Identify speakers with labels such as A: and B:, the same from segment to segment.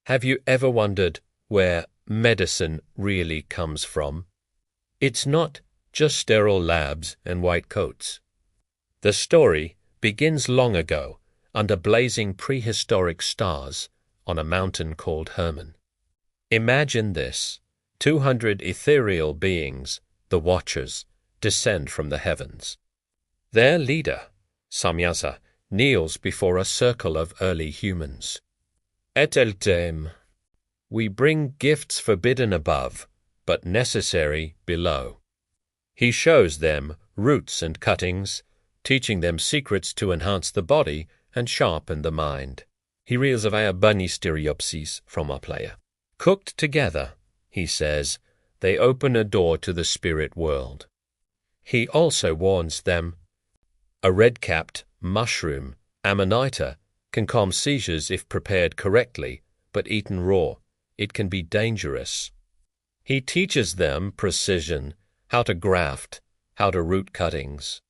A: Have you ever wondered where medicine really comes from? It's not just sterile labs and white coats. The story begins long ago under blazing prehistoric stars on a mountain called Hermon. Imagine this: 200 ethereal beings, the Watchers, descend from the heavens. Their leader, Samyasa, kneels before a circle of early humans. Eteltem, we bring gifts forbidden above, but necessary below. He shows them roots and cuttings, teaching them secrets to enhance the body and sharpen the mind. He reels of our bunny stereopsis from our player. Cooked together, he says, they open a door to the spirit world. He also warns them, a red-capped mushroom, Amanita, can calm seizures if prepared correctly, but eaten raw, it can be dangerous. He teaches them precision, how to graft, how to root cuttings,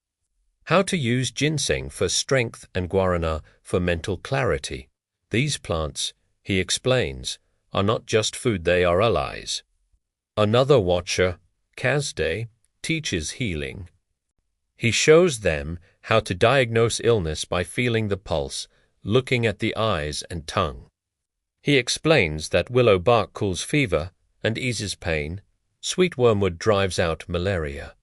A: how to use ginseng for strength and guarana for mental clarity. These plants, he explains, are not just food, they are allies. Another watcher, Kazde, teaches healing. He shows them how to diagnose illness by feeling the pulse, looking at the eyes and tongue. He explains that willow bark cools fever and eases pain, sweet wormwood drives out malaria,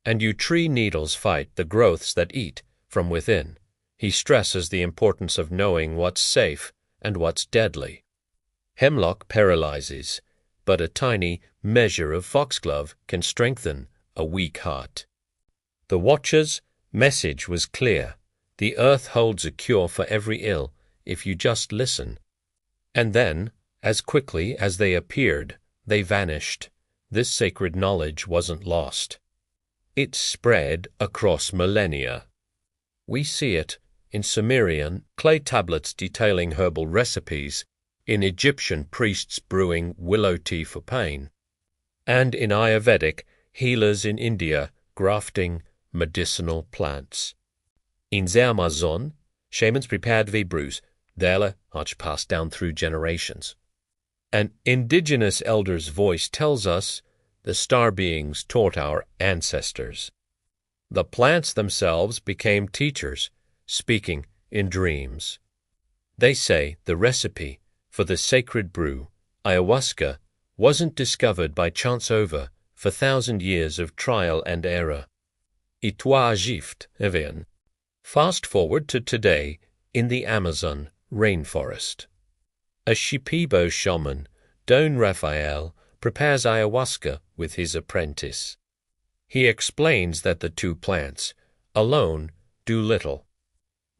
A: and yew tree needles fight the growths that eat from within. He stresses the importance of knowing what's safe and what's deadly. Hemlock paralyzes, but a tiny measure of foxglove can strengthen a weak heart. The Watcher's message was clear. The earth holds a cure for every ill if you just listen. And then, as quickly as they appeared, they vanished. This sacred knowledge wasn't lost. It spread across millennia. We see it in Sumerian clay tablets detailing herbal recipes, in Egyptian priests brewing willow tea for pain, and in Ayurvedic healers in India grafting medicinal plants. In the Amazon, shamans prepared the brews, their arch passed down through generations. An indigenous elder's voice tells us the star beings taught our ancestors. The plants themselves became teachers, speaking in dreams. They say the recipe for the sacred brew, ayahuasca, wasn't discovered by chance over for 1,000 years of trial and error. Itwa gift, even. Fast forward to today in the Amazon rainforest. A Shipibo shaman, Don Raphael, prepares ayahuasca with his apprentice. He explains that the two plants, alone, do little.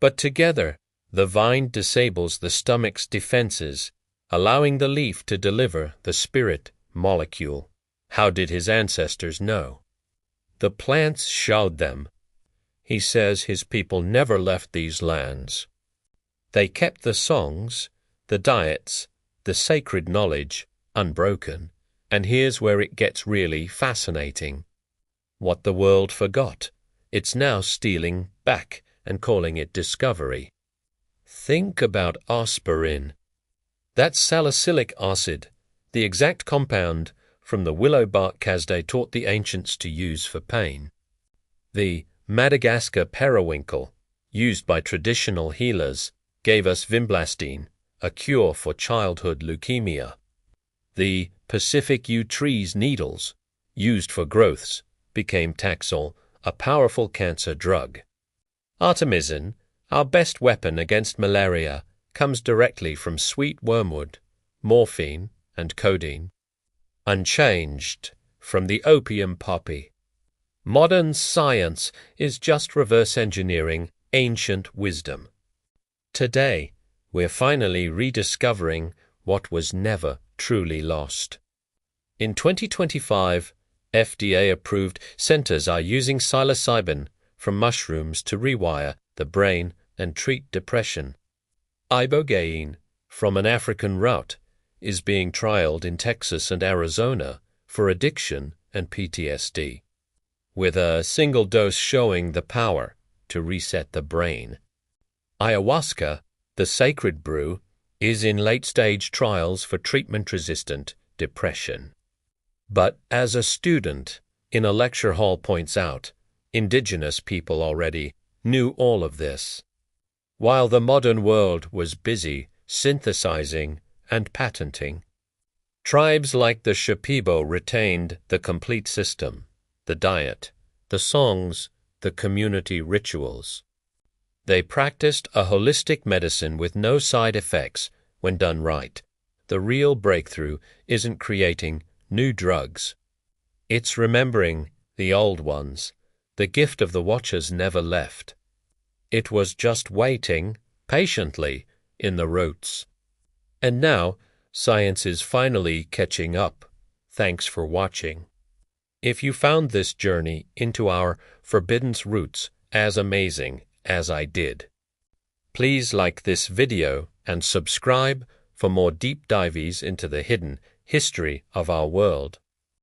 A: But together, the vine disables the stomach's defenses, allowing the leaf to deliver the spirit molecule. How did his ancestors know? The plants showed them. He says his people never left these lands. They kept the songs, the diets, the sacred knowledge unbroken, and here's where it gets really fascinating. What the world forgot, it's now stealing back and calling it discovery. Think about aspirin. That's salicylic acid, the exact compound from the willow bark Kazde taught the ancients to use for pain. The Madagascar periwinkle, used by traditional healers, gave us vinblastine, a cure for childhood leukemia. The Pacific yew tree's needles, used for growths, became Taxol, a powerful cancer drug. Artemisinin, our best weapon against malaria, comes directly from sweet wormwood, morphine, and codeine. Unchanged from the opium poppy. Modern science is just reverse engineering ancient wisdom. Today, we're finally rediscovering what was never truly lost. In 2025, FDA-approved centers are using psilocybin from mushrooms to rewire the brain and treat depression. Ibogaine, from an African root, is being trialed in Texas and Arizona for addiction and PTSD, with a single dose showing the power to reset the brain. Ayahuasca, the sacred brew, is in late-stage trials for treatment-resistant depression. But as a student in a lecture hall points out, indigenous people already knew all of this, while the modern world was busy synthesizing and patenting. Tribes like the Shipibo retained the complete system, the diet, the songs, the community rituals. They practiced a holistic medicine with no side effects when done right. The real breakthrough isn't creating new drugs. It's remembering the old ones. The gift of the Watchers never left. It was just waiting, patiently, in the roots. And now, science is finally catching up. Thanks for watching. If you found this journey into our forbidden roots as amazing as I did, please like this video and subscribe for more deep dives into the hidden history of our world.